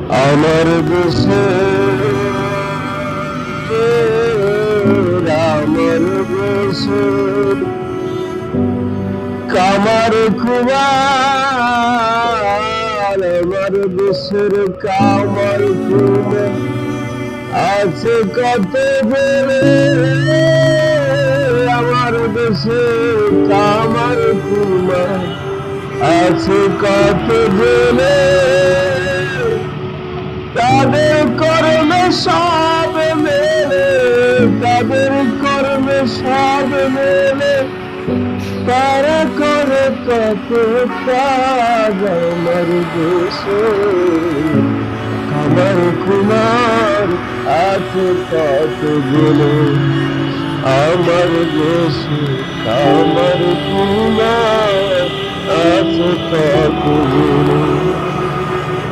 আমার দেশে আমার দেশে কামার কুমার, আমার দেশের কামার কুমার আছে কত বেড়ে। আমার দেশে কামার কুমার আছে কত বেড়ে। তাদের কর্মে সব মেলে, তাদের কর্মে সব মেলে, তারা করে কত কাজ। আমার দেশে কামার কুমার আছে কত গুলো। আমার দেশে কামার কুমার আছে কত গুলো।